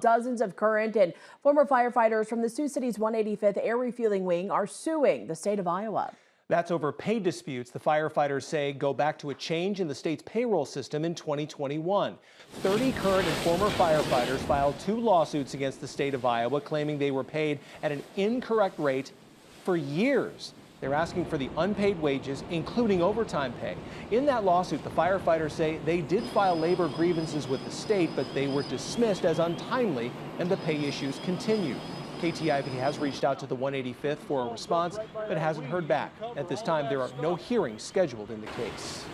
Dozens of current and former firefighters from the Sioux City's 185th Air Refueling Wing are suing the state of Iowa. That's over pay disputes the firefighters say go back to a change in the state's payroll system in 2021. 30 current and former firefighters filed 2 lawsuits against the state of Iowa, claiming they were paid at an incorrect rate for years. They're asking for the unpaid wages, including overtime pay. In that lawsuit, the firefighters say they did file labor grievances with the state, but they were dismissed as untimely, and the pay issues continue. KTIV has reached out to the 185th for a response, but hasn't heard back. At this time, there are no hearings scheduled in the case.